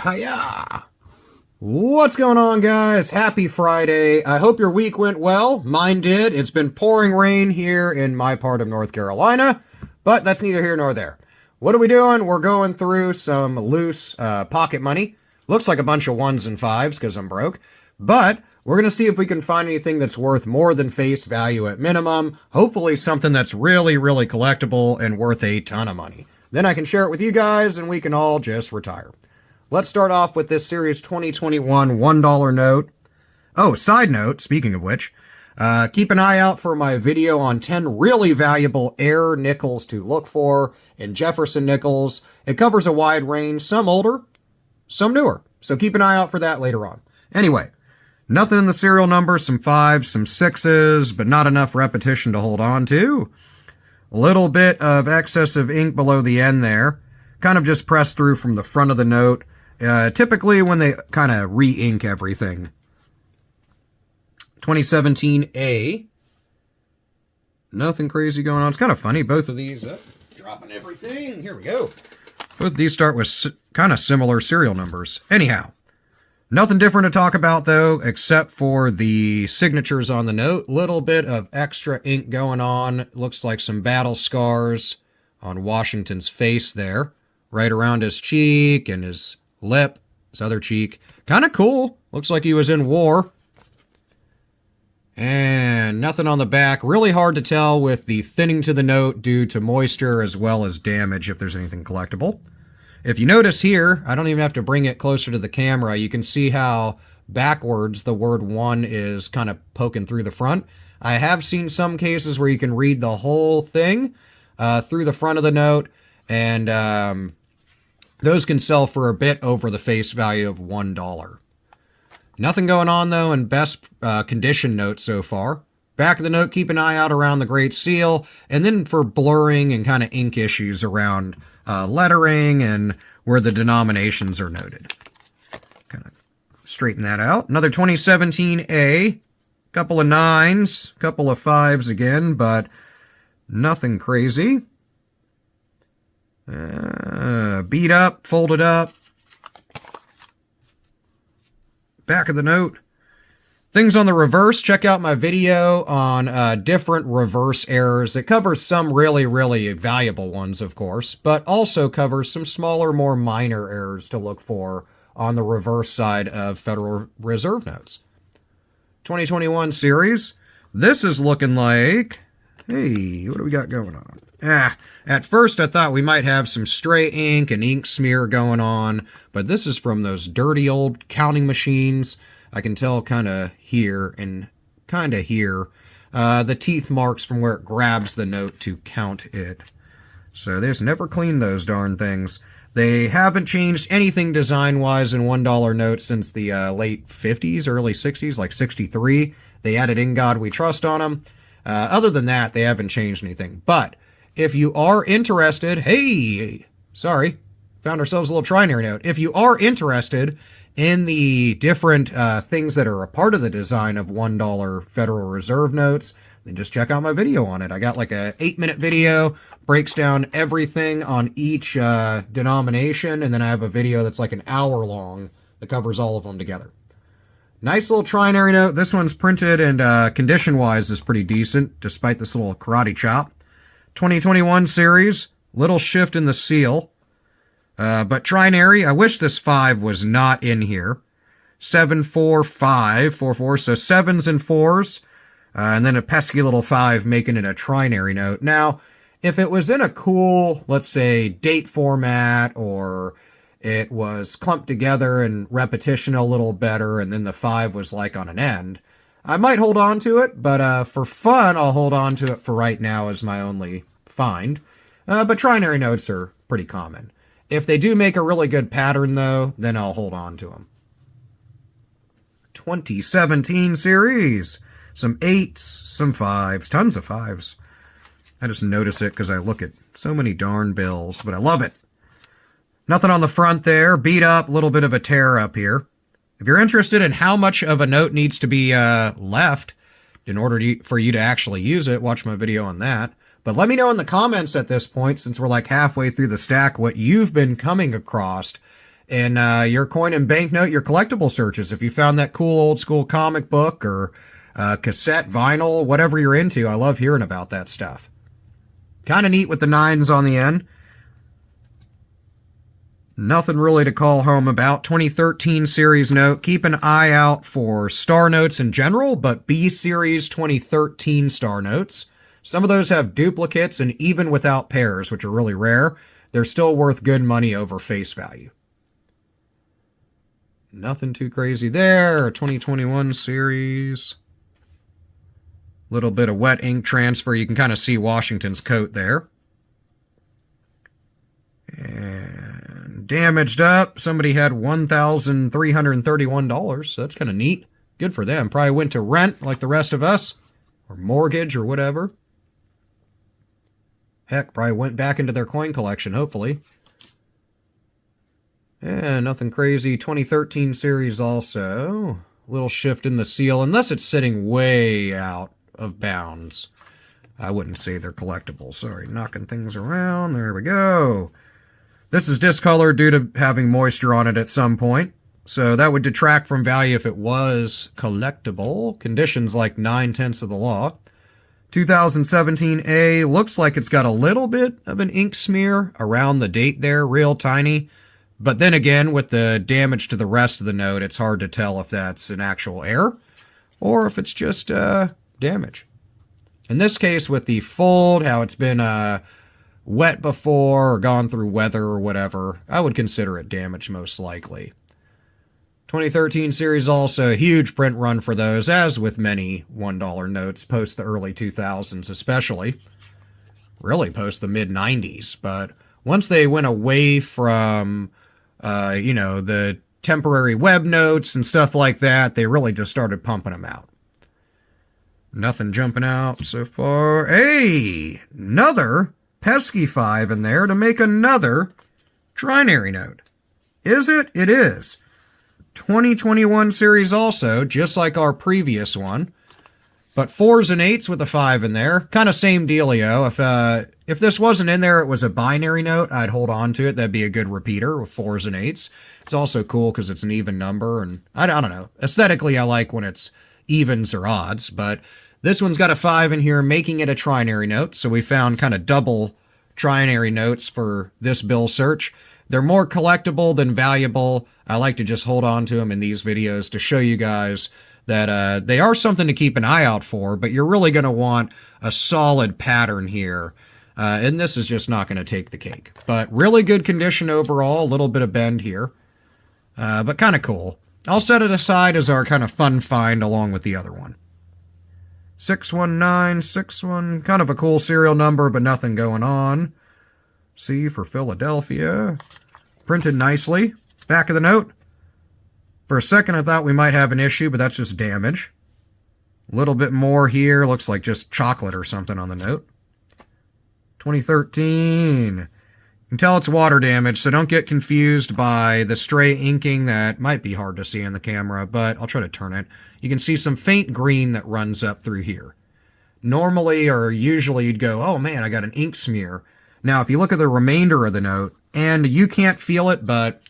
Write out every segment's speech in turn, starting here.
Hiya! What's going on, guys? Happy Friday. I hope your week went well. Mine did. It's been pouring rain here in my part of North Carolina, but that's neither here nor there. What are we doing? We're going through some loose pocket money. Looks like a bunch of ones and fives because I'm broke, but we're going to see if we can find anything that's worth more than face value at minimum. Hopefully something that's really, really collectible and worth a ton of money. Then I can share it with you guys and we can all just retire. Let's start off with this Series 2021 $1 note. Oh, side note, speaking of which, keep an eye out for my video on 10 really valuable air nickels to look for in Jefferson nickels. It covers a wide range, some older, some newer. So keep an eye out for that later on. Anyway, nothing in the serial number, some fives, some sixes, but not enough repetition to hold on to. A little bit of excess of ink below the end there. Kind of just pressed through from the front of the note. Typically when they kind of re-ink everything. 2017 A. Nothing crazy going on. It's kind of funny. Both of these, dropping everything. Here we go. Both of these start with kind of similar serial numbers. Anyhow, nothing different to talk about though, except for the signatures on the note. Little bit of extra ink going on. Looks like some battle scars on Washington's face there. Right around his cheek and his lip, his other cheek. Kind of cool. Looks like he was in war. And nothing on the back. Really hard to tell with the thinning to the note due to moisture as well as damage if there's anything collectible. If you notice here, I don't even have to bring it closer to the camera. You can see how backwards the word one is kind of poking through the front. I have seen some cases where you can read the whole thing through the front of the note, and those can sell for a bit over the face value of $1. Nothing going on, though, in best condition note so far. Back of the note, keep an eye out around the Great Seal, and then for blurring and kind of ink issues around lettering and where the denominations are noted. Kind of straighten that out. Another 2017 A. Couple of nines, couple of fives again, but nothing crazy. Beat up, folded up. Back of the note. Things on the reverse. Check out my video on different reverse errors. It covers some really, really valuable ones, of course, but also covers some smaller, more minor errors to look for on the reverse side of Federal Reserve notes. 2021 series. This is looking like, hey, what do we got going on? At first I thought we might have some stray ink and ink smear going on, but this is from those dirty old counting machines. I can tell kind of here and kind of here, the teeth marks from where it grabs the note to count it. So they just never cleaned those darn things. They haven't changed anything design-wise in $1 notes since the late 50s, early 60s, like 63. They added In God We Trust on them. Other than that, they haven't changed anything. But if you are interested, hey, sorry, found ourselves a little TRINARY note. If you are interested in the different things that are a part of the design of $1 Federal Reserve notes, then just check out my video on it. I got like a 8-minute video, breaks down everything on each denomination, and then I have a video that's like an hour long that covers all of them together. Nice little TRINARY note. This one's printed and condition-wise is pretty decent, despite this little karate chop. 2021 series, little shift in the seal. But TRINARY, I wish this 5 was not in here. 74544, so 7s and 4s, and then a pesky little 5 making it a TRINARY note. Now, if it was in a cool, let's say, date format, or it was clumped together and repetition a little better, and then the 5 was like on an end, I might hold on to it, but for fun, I'll hold on to it for right now as my only find. But TRINARY notes are pretty common. If they do make a really good pattern, though, then I'll hold on to them. 2017 series. Some 8s, some 5s, tons of 5s. I just notice it because I look at so many darn bills, but I love it. Nothing on the front there. Beat up, a little bit of a tear up here. If you're interested in how much of a note needs to be left in order for you to actually use it, watch my video on that. But let me know in the comments at this point, since we're like halfway through the stack, what you've been coming across in your coin and banknote, your collectible searches. If you found that cool old school comic book or cassette, vinyl, whatever you're into, I love hearing about that stuff. Kind of neat with the 9s on the end. Nothing really to call home about. 2013 series note. Keep an eye out for star notes in general, but B series 2013 star notes. Some of those have duplicates, and even without pairs, which are really rare, they're still worth good money over face value. Nothing too crazy there. 2021 series. Little bit of wet ink transfer. You can kind of see Washington's coat there. And damaged up. Somebody had $1,331, so that's kind of neat. Good for them. Probably went to rent like the rest of us, or mortgage or whatever. Heck, probably went back into their coin collection, hopefully. And nothing crazy. 2013 series also. Little shift in the seal, unless it's sitting way out of bounds. I wouldn't say they're collectible. Sorry, knocking things around. There we go. This is discolored due to having moisture on it at some point. So that would detract from value if it was collectible. Conditions like 9/10 of the law. 2017A looks like it's got a little bit of an ink smear around the date there, real tiny. But then again, with the damage to the rest of the note, it's hard to tell if that's an actual error or if it's just damage. In this case, with the fold, how it's been wet before or gone through weather or whatever, I would consider it damage most likely. 2013 series also, a huge print run for those, as with many $1 notes post the early 2000s especially. Really post the mid-90s, but once they went away from, the temporary web notes and stuff like that, they really just started pumping them out. Nothing jumping out so far. Hey, another pesky 5 in there to make another TRINARY note. Is it? It is. 2021 series also, just like our previous one. But 4s and 8s with a 5 in there. Kind of same dealio. If this wasn't in there, it was a binary note, I'd hold on to it. That'd be a good repeater with 4s and 8s. It's also cool because it's an even number. And I don't know. Aesthetically, I like when it's evens or odds. But this one's got a 5 in here, making it a TRINARY note. So we found kind of double TRINARY notes for this bill search. They're more collectible than valuable. I like to just hold on to them in these videos to show you guys that they are something to keep an eye out for, but you're really going to want a solid pattern here. And this is just not going to take the cake. But really good condition overall, a little bit of bend here. But kind of cool. I'll set it aside as our kind of fun find along with the other one. 61961, kind of a cool serial number, but nothing going on. C for Philadelphia. Printed nicely. Back of the note. For a second, I thought we might have an issue, but that's just damage. A little bit more here. Looks like just chocolate or something on the note. 2013. You can tell it's water damage, so don't get confused by the stray inking that might be hard to see in the camera, but I'll try to turn it. You can see some faint green that runs up through here. Normally, or usually, you'd go, oh man, I got an ink smear. Now, if you look at the remainder of the note, and you can't feel it, but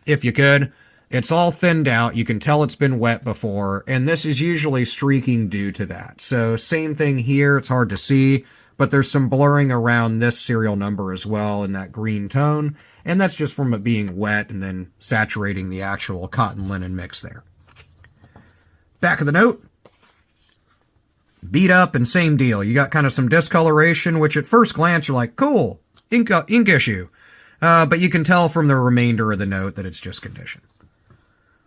if you could, it's all thinned out. You can tell it's been wet before, and this is usually streaking due to that. So same thing here. It's hard to see, but there's some blurring around this serial number as well in that green tone, and that's just from it being wet and then saturating the actual cotton linen mix there. Back of the note. Beat up and same deal. You got kind of some discoloration, which at first glance you're like, cool, ink issue. But you can tell from the remainder of the note that it's just condition.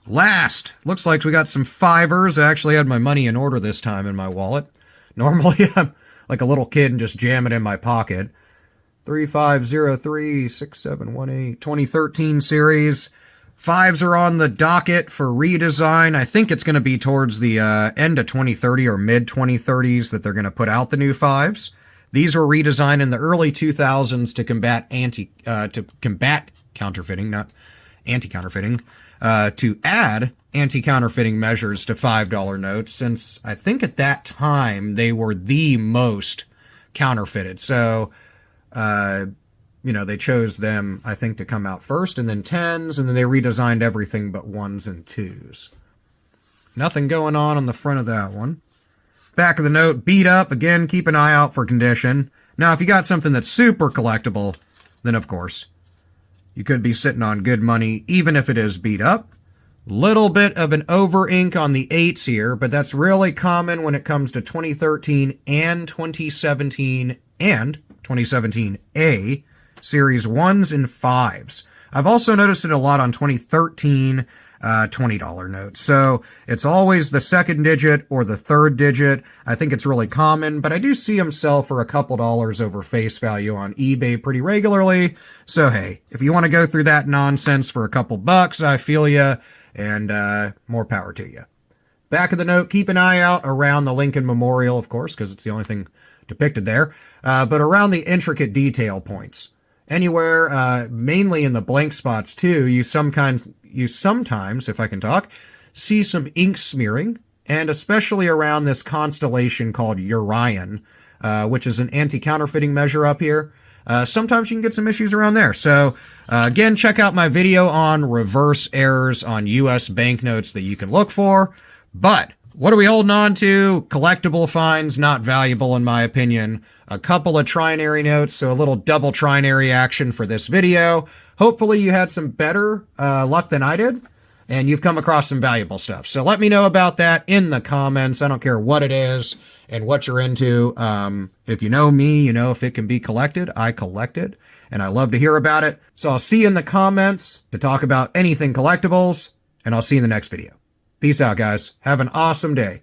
Last, looks like we got some 5ers. I actually had my money in order this time in my wallet. Normally I'm like a little kid and just jam it in my pocket. 35036718, 2013 series. 5s are on the docket for redesign. I think it's going to be towards the end of 2030 or mid-2030s that they're going to put out the new 5s. These were redesigned in the early 2000s to combat counterfeiting, not anti-counterfeiting, to add anti-counterfeiting measures to $5 notes, since I think at that time they were the most counterfeited. So, you know, they chose them, I think, to come out first, and then 10s, and then they redesigned everything but 1s and 2s. Nothing going on the front of that one. Back of the note, beat up. Again, keep an eye out for condition. Now, if you got something that's super collectible, then of course, you could be sitting on good money, even if it is beat up. Little bit of an over ink on the 8s here, but that's really common when it comes to 2013 and 2017 and 2017A series 1s and 5s. I've also noticed it a lot on 2013 $20 notes. So it's always the second digit or the third digit. I think it's really common, but I do see them sell for a couple dollars over face value on eBay pretty regularly. So hey, if you want to go through that nonsense for a couple bucks, I feel ya, and more power to you. Back of the note, keep an eye out around the Lincoln Memorial, of course, because it's the only thing depicted there, but around the intricate detail points. Anywhere, mainly in the blank spots too, you sometimes, if I can talk, see some ink smearing, and especially around this constellation called Orion, which is an anti-counterfeiting measure up here. Sometimes you can get some issues around there. So, again, check out my video on reverse errors on US banknotes that you can look for. But what are we holding on to? Collectible finds, not valuable in my opinion. A couple of trinary notes, so a little double trinary action for this video. Hopefully you had some better luck than I did, and you've come across some valuable stuff. So let me know about that in the comments. I don't care what it is and what you're into. If you know me, you know if it can be collected, I collect it, and I love to hear about it. So I'll see you in the comments to talk about anything collectibles, and I'll see you in the next video. Peace out, guys. Have an awesome day.